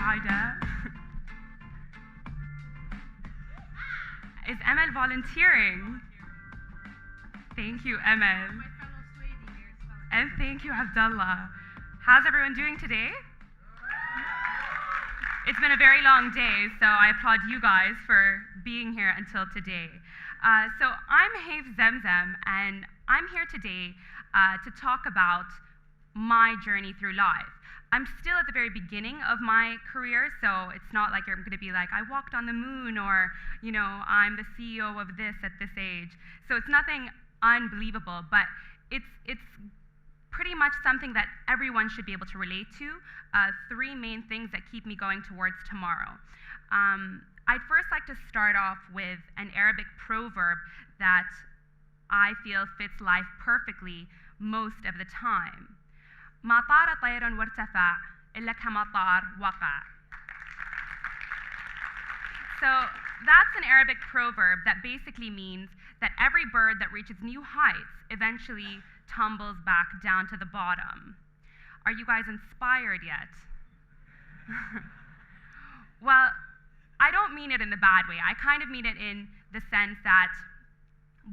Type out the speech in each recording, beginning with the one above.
Haida. Is Emel volunteering? Thank you, Emel. And thank you, Abdullah. How's everyone doing today? It's been a very long day, so I applaud you guys for being here until today. So I'm Haif Zamzam, and I'm here today to talk about my journey through life. I'm still at the very beginning of my career, so it's not like I'm going to be like, I walked on the moon, or, you know, I'm the CEO of this at this age. So it's nothing unbelievable, but it's pretty much something that everyone should be able to relate to. Three main things that keep me going towards tomorrow. I'd first like to start off with an Arabic proverb that I feel fits life perfectly most of the time. ما طار طير وارتفع إلا كما طار وقع. So that's an Arabic proverb that basically means that every bird that reaches new heights eventually tumbles back down to the bottom. Are you guys inspired yet? Well, I don't mean it in the bad way. I kind of mean it in the sense that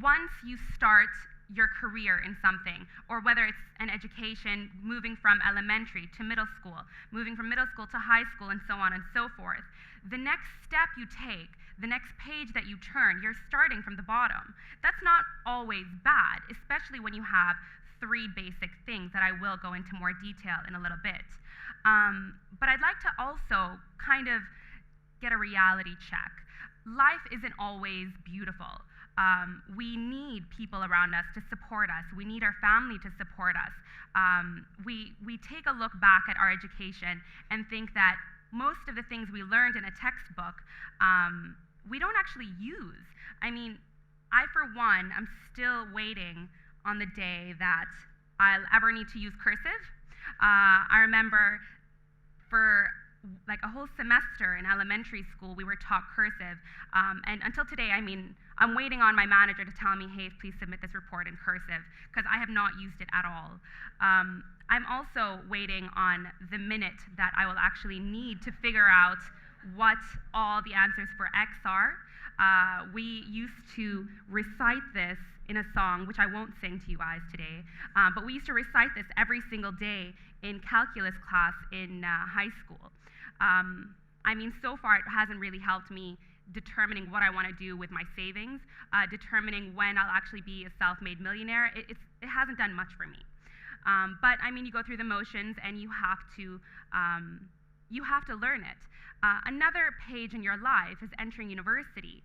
once you start your career in something, or whether it's an education, moving from elementary to middle school, moving from middle school to high school, and so on and so forth, the next step you take, the next page that you turn, you're starting from the bottom. That's not always bad, especially when you have three basic things that I will go into more detail in a little bit. But I'd like to also kind of get a reality check. Life isn't always beautiful. We need people around us to support us. We need our family to support us. We take a look back at our education and think that most of the things we learned in a textbook, we don't actually use. I mean, I, for one, I'm still waiting on the day that I'll ever need to use cursive. I remember for like a whole semester in elementary school, we were taught cursive. And until today, I mean, I'm waiting on my manager to tell me, hey, please submit this report in cursive, because I have not used it at all. I'm also waiting on the minute that I will actually need to figure out what all the answers for X are. We used to recite this in a song, which I won't sing to you guys today, but we used to recite this every single day in calculus class in high school. I mean, so far it hasn't really helped me determining what I want to do with my savings, determining when I'll actually be a self-made millionaire. It hasn't done much for me. But I mean, you go through the motions and you have to learn it. Another page in your life is entering university.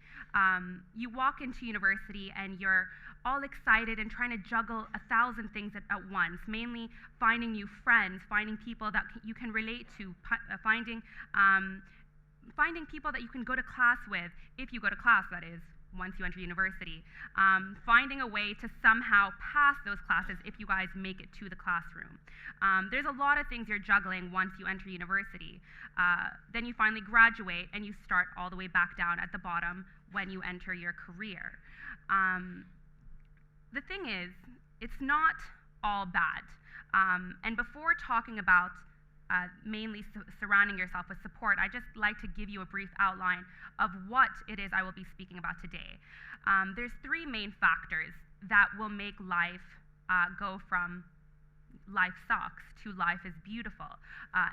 You walk into university and you're all excited and trying to juggle 1,000 things at once, mainly finding new friends, finding people that you can relate to, finding people that you can go to class with, if you go to class, that is, once you enter university. Finding a way to somehow pass those classes if you guys make it to the classroom. There's a lot of things you're juggling once you enter university. Then you finally graduate and you start all the way back down at the bottom when you enter your career. The thing is, it's not all bad. And before talking about mainly surrounding yourself with support, I just like to give you a brief outline of what it is I will be speaking about today. There's three main factors that will make life go from life sucks to life is beautiful.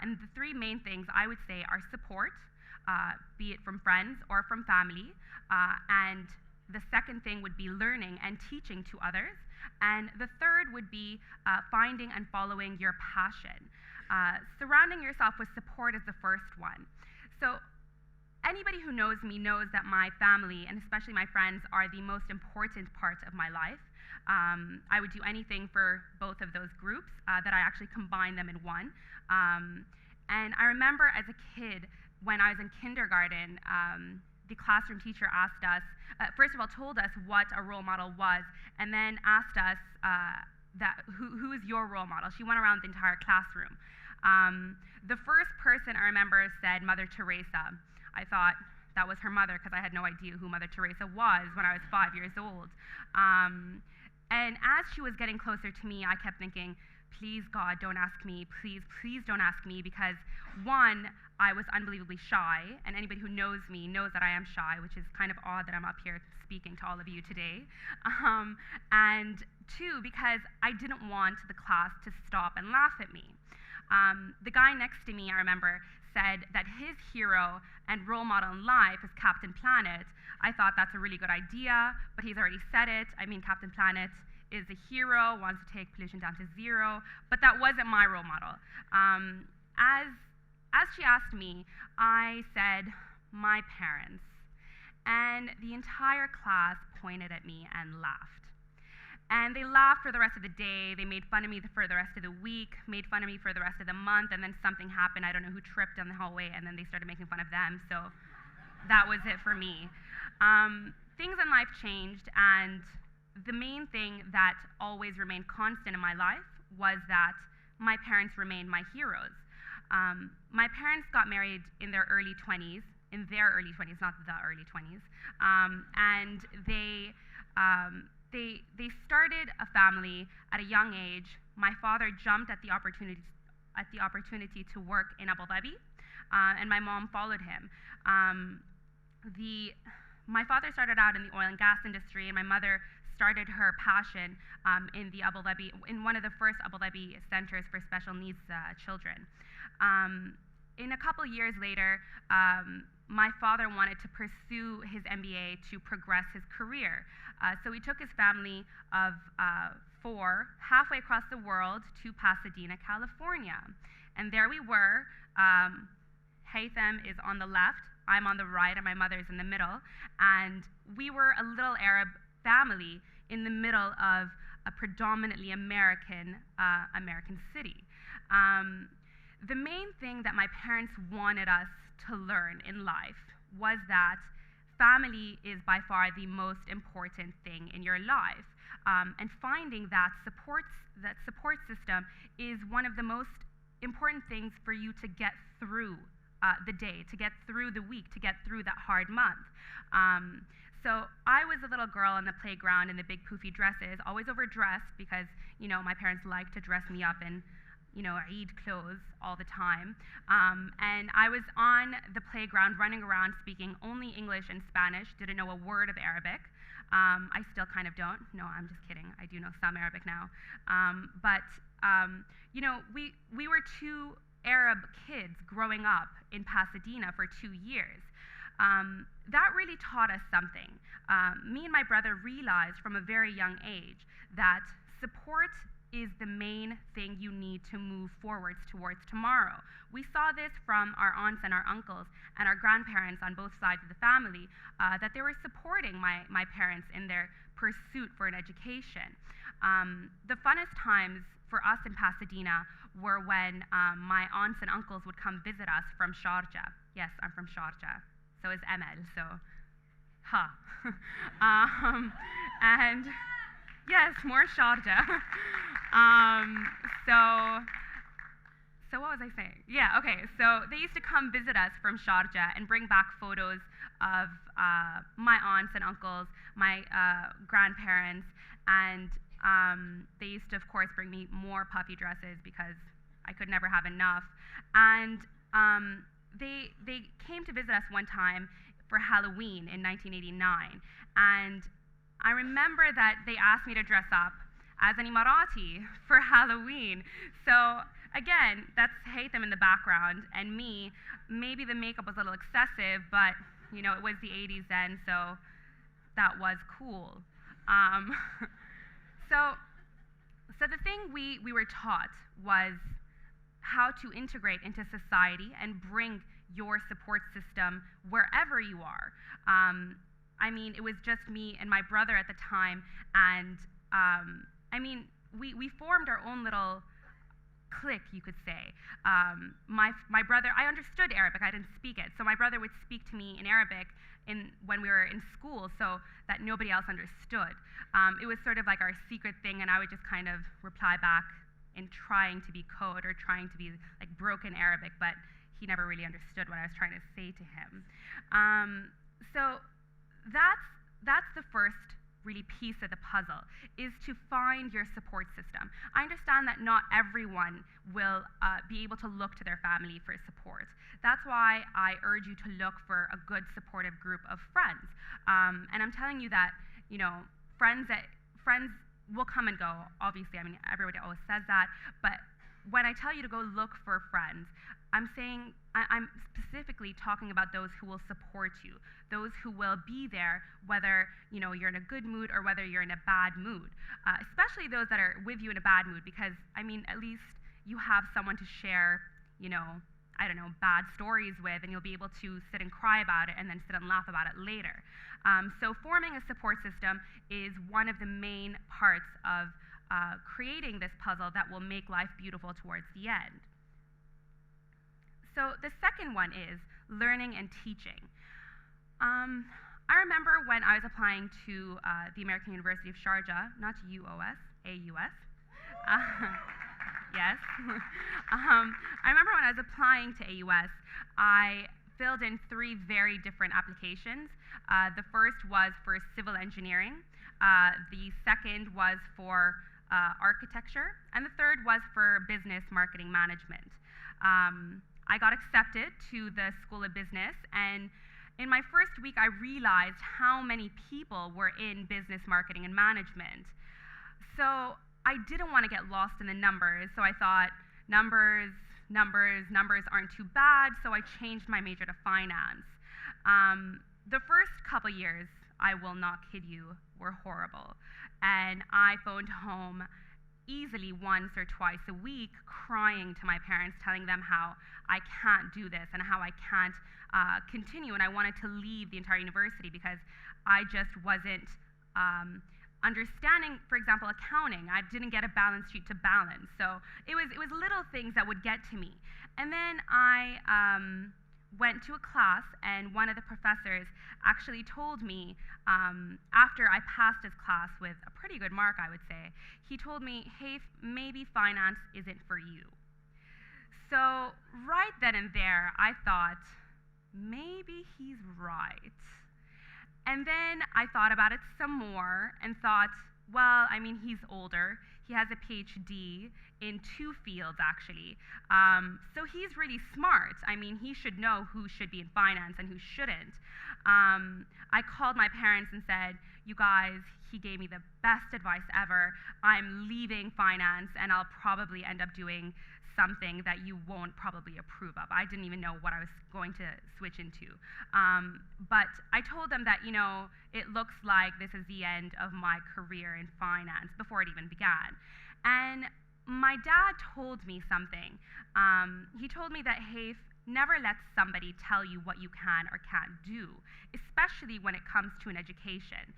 And the three main things I would say are support, be it from friends or from family, and the second thing would be learning and teaching to others, and the third would be finding and following your passion. Surrounding yourself with support is the first one. So anybody who knows me knows that my family, and especially my friends, are the most important part of my life. I would do anything for both of those groups, that I actually combine them in one. And I remember as a kid, when I was in kindergarten, the classroom teacher asked us, first of all told us what a role model was, and then asked us who is your role model? She went around the entire classroom. The first person I remember said Mother Teresa. I thought that was her mother because I had no idea who Mother Teresa was when I was 5 years old. And as she was getting closer to me, I kept thinking, please God, don't ask me, please don't ask me, because one, I was unbelievably shy, and anybody who knows me knows that I am shy, which is kind of odd that I'm up here speaking to all of you today. And two, because I didn't want the class to stop and laugh at me. The guy next to me, I remember, said that his hero and role model in life is Captain Planet. I thought that's a really good idea, but he's already said it. I mean, Captain Planet is a hero, wants to take pollution down to zero, but that wasn't my role model. As she asked me, I said, my parents. And the entire class pointed at me and laughed. And they laughed for the rest of the day. They made fun of me for the rest of the week, made fun of me for the rest of the month, and then something happened. I don't know who tripped down the hallway, and then they started making fun of them. So that was it for me. Things in life changed, and the main thing that always remained constant in my life was that my parents remained my heroes. My parents got married in their early 20s, not the early 20s, and they started a family at a young age. My father jumped at the opportunity to work in Abu Dhabi, and my mom followed him. My father started out in the oil and gas industry, and my mother started her passion in one of the first Abu Dhabi centers for special needs children. In a couple years later, my father wanted to pursue his MBA to progress his career. So he took his family of 4 halfway across the world to Pasadena, California. And there we were. Haitham is on the left, I'm on the right, and my mother's in the middle. And we were a little Arab family in the middle of a predominantly American city. The main thing that my parents wanted us to learn in life was that family is by far the most important thing in your life. And finding that support system is one of the most important things for you to get through the day, to get through the week, to get through that hard month. So I was a little girl on the playground in the big poofy dresses, always overdressed because, my parents liked to dress me up in, Eid clothes all the time. And I was on the playground running around speaking only English and Spanish, didn't know a word of Arabic. I still kind of don't. No, I'm just kidding. I do know some Arabic now. We were 2 Arab kids growing up in Pasadena for 2 years. That really taught us something. Me and my brother realized from a very young age that support is the main thing you need to move forwards towards tomorrow. We saw this from our aunts and our uncles and our grandparents on both sides of the family, that they were supporting my parents in their pursuit for an education. The funnest times for us in Pasadena were when my aunts and uncles would come visit us from Sharjah. Yes, I'm from Sharjah. So is Emel, so, and yes, more Sharjah. So what was I saying? Yeah, okay, so they used to come visit us from Sharjah and bring back photos of my aunts and uncles, my grandparents, and they used to, of course, bring me more puffy dresses because I could never have enough. And they came to visit us one time for Halloween in 1989. And I remember that they asked me to dress up as an Emirati for Halloween. So again, that's Haitham in the background, and me. Maybe the makeup was a little excessive, but it was the 80s then, so that was cool. So the thing we were taught was how to integrate into society and bring your support system wherever you are. It was just me and my brother at the time, and we formed our own little clique, you could say. My brother, I understood Arabic, I didn't speak it, so my brother would speak to me in Arabic when we were in school so that nobody else understood. It was sort of like our secret thing, and I would just kind of reply back in trying to be code or trying to be like broken Arabic, but he never really understood what I was trying to say to him. So that's the first really piece of the puzzle, is to find your support system. I understand that not everyone will be able to look to their family for support. That's why I urge you to look for a good supportive group of friends. And I'm telling you that, you know, friends will come and go, obviously. I mean, everybody always says that, but when I tell you to go look for friends, I'm specifically talking about those who will support you, those who will be there, whether you're in a good mood or whether you're in a bad mood. Especially those that are with you in a bad mood, because I mean, at least you have someone to share, I don't know, bad stories with, and you'll be able to sit and cry about it and then sit and laugh about it later. So forming a support system is one of the main parts of creating this puzzle that will make life beautiful towards the end. So the second one is learning and teaching. I remember when I was applying to the American University of Sharjah, not UOS, AUS. Yes. I remember when I was applying to AUS, I filled in 3 very different applications. The first was for civil engineering, the second was for architecture, and the third was for business marketing management. I got accepted to the School of Business, and in my first week, I realized how many people were in business marketing and management. So I didn't want to get lost in the numbers, so I thought numbers aren't too bad, so I changed my major to finance. The first couple years, I will not kid you, were horrible. And I phoned home easily once or twice a week, crying to my parents, telling them how I can't do this and how I can't continue, and I wanted to leave the entire university because I just wasn't understanding, for example, accounting. I didn't get a balance sheet to balance, so it was little things that would get to me. And then I went to a class, and one of the professors actually told me, after I passed his class with a pretty good mark, I would say, he told me, "Haif, maybe finance isn't for you." So right then and there, I thought, maybe he's right. And then I thought about it some more and thought, well, I mean, he's older. He has a PhD in 2 fields, actually. So he's really smart. I mean, he should know who should be in finance and who shouldn't. I called my parents and said, "You guys, he gave me the best advice ever. I'm leaving finance, and I'll probably end up doing something that you won't probably approve of." I didn't even know what I was going to switch into. But I told them that, it looks like this is the end of my career in finance before it even began. And my dad told me something. He told me that, "Haif, never let somebody tell you what you can or can't do, especially when it comes to an education.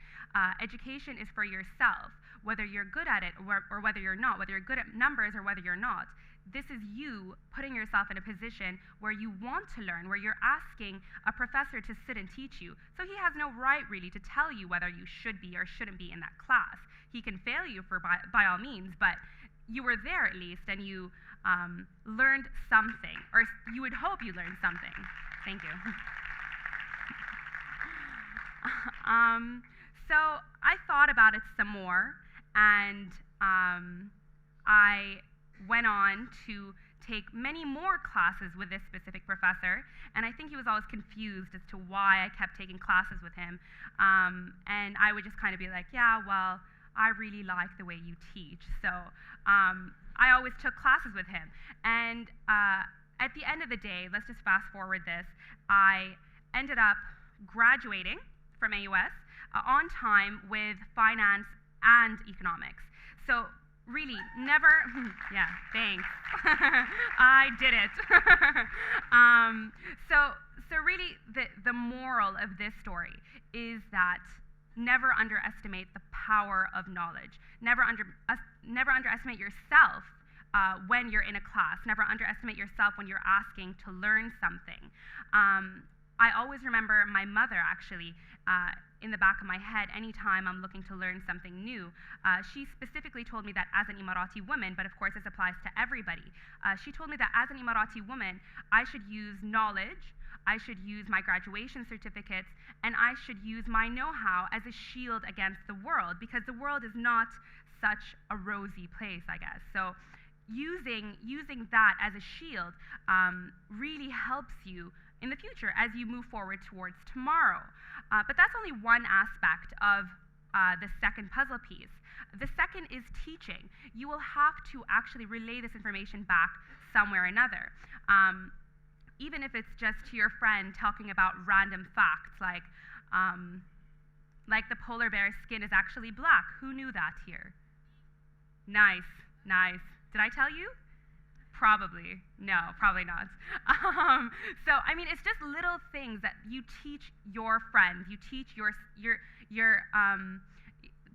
Education is for yourself, whether you're good at it or whether you're not, whether you're good at numbers or whether you're not. This is you putting yourself in a position where you want to learn, where you're asking a professor to sit and teach you. So he has no right really to tell you whether you should be or shouldn't be in that class. He can fail you by all means, but you were there at least, and you learned something, or you would hope you learned something." Thank you. So I thought about it some more, and I went on to take many more classes with this specific professor, and I think he was always confused as to why I kept taking classes with him. And I would just kind of be like, "Yeah, well, I really like the way you teach." So I always took classes with him. And at the end of the day, let's just fast forward this, I ended up graduating from AUS on time with finance and economics. So really, never, yeah, thanks. I did it. So really, the moral of this story is that never underestimate the power of knowledge. Never underestimate yourself when you're in a class. Never underestimate yourself when you're asking to learn something. I always remember my mother, actually, in the back of my head, anytime I'm looking to learn something new. She specifically told me that as an Emirati woman, but of course this applies to everybody, she told me that as an Emirati woman, I should use knowledge I should use my graduation certificates, and I should use my know-how as a shield against the world, because the world is not such a rosy place, I guess. So using that as a shield really helps you in the future as you move forward towards tomorrow. But that's only one aspect of the second puzzle piece. The second is teaching. You will have to actually relay this information back somewhere or another. Even if it's just to your friend talking about random facts, like the polar bear's skin is actually black. Who knew that here? Nice, nice. Did I tell you? Probably. No, probably not. So, I mean, it's just little things that you teach your friends, you teach your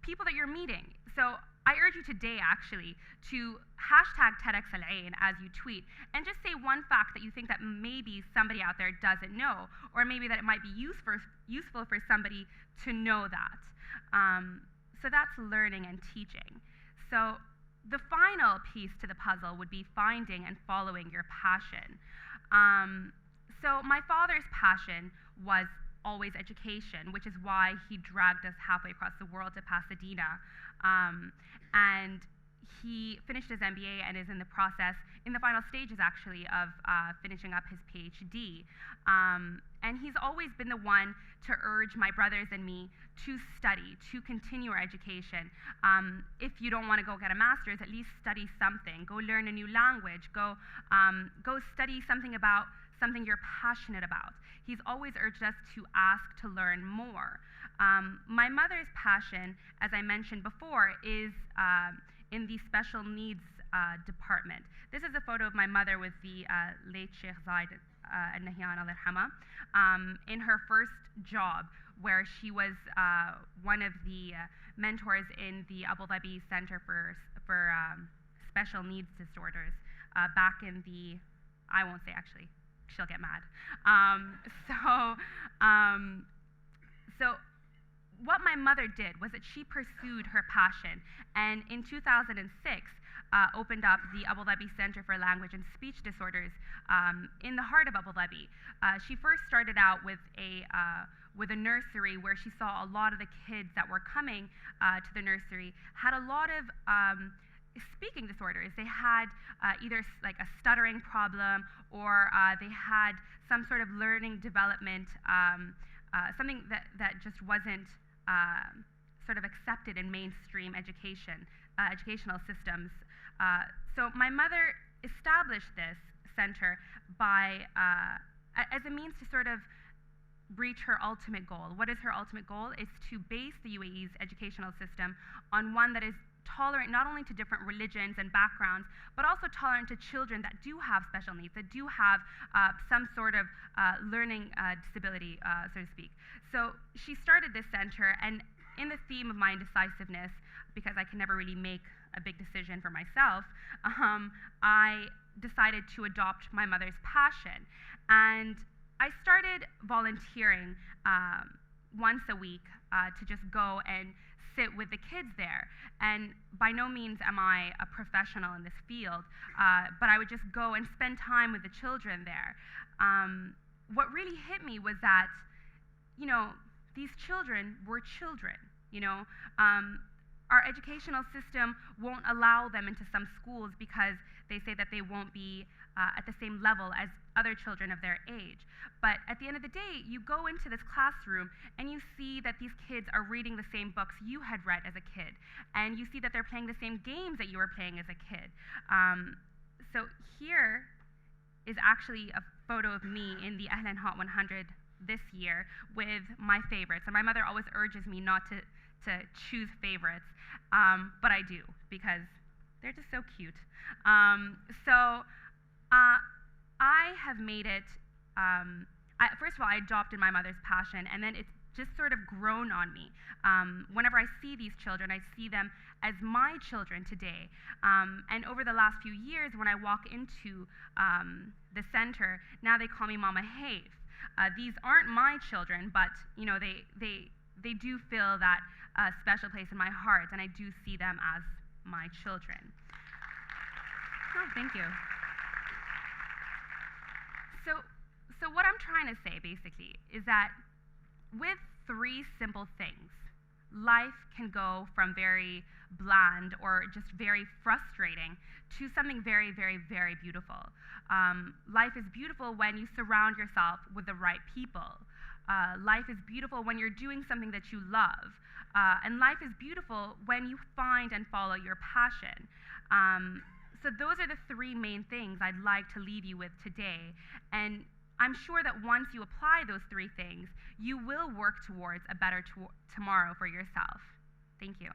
people that you're meeting. So I urge you today, actually, to hashtag TEDxAlAin as you tweet, and just say one fact that you think that maybe somebody out there doesn't know, or maybe that it might be useful for somebody to know that. So that's learning and teaching. So the final piece to the puzzle would be finding and following your passion. So my father's passion was always education, which is why he dragged us halfway across the world to Pasadena. And he finished his MBA and is in the process, in the final stages actually, of finishing up his PhD. And he's always been the one to urge my brothers and me to study, to continue our education. If you don't want to go get a master's, at least study something. Go learn a new language. Go study something about something you're passionate about. He's always urged us to ask to learn more. My mother's passion, as I mentioned before, is in the special needs department. This is a photo of my mother with the late Sheikh Zaid al-Nahyan al-Irhama in her first job, where she was one of the mentors in the Abu Dhabi Center for Special Needs Disorders back in the, I won't say actually, she'll get mad. So what my mother did was that she pursued her passion, and in 2006 opened up the Abu Dhabi Center for Language and Speech Disorders in the heart of Abu Dhabi. She first started out with a nursery where she saw a lot of the kids that were coming to the nursery had a lot of speaking disorders. They had either like a stuttering problem, or they had some sort of learning development, something that just wasn't sort of accepted in mainstream educational systems. So my mother established this center by as a means to sort of reach her ultimate goal. What is her ultimate goal? It's to base the UAE's educational system on one that is tolerant not only to different religions and backgrounds, but also tolerant to children that do have special needs, that do have some sort of learning disability, so to speak. So she started this center, and in the theme of my indecisiveness, because I can never really make a big decision for myself, I decided to adopt my mother's passion. And I started volunteering once a week to just go and sit with the kids there. And by no means am I a professional in this field, but I would just go and spend time with the children there. What really hit me was that, you know, these children were children, you know. Our educational system won't allow them into some schools because they say that they won't be at the same level as other children of their age. But at the end of the day, you go into this classroom and you see that these kids are reading the same books you had read as a kid. And you see that they're playing the same games that you were playing as a kid. So here is actually a photo of me in the TEDxAlAin Hot 100 this year with my favorites. And my mother always urges me not to choose favorites, but I do, because they're just so cute. I have made it, first of all, I adopted my mother's passion, and then it's just sort of grown on me. Whenever I see these children, I see them as my children today. And over the last few years, when I walk into the center, now they call me Mama Haif. These aren't my children, but you know, they do fill that special place in my heart, and I do see them as my children. Oh, thank you. So what I'm trying to say basically is that with 3 simple things, life can go from very bland or just very frustrating to something very, very, very beautiful. Life is beautiful when you surround yourself with the right people. Life is beautiful when you're doing something that you love. And life is beautiful when you find and follow your passion. So those are the 3 main things I'd like to leave you with today. And I'm sure that once you apply those 3 things, you will work towards a better tomorrow for yourself. Thank you.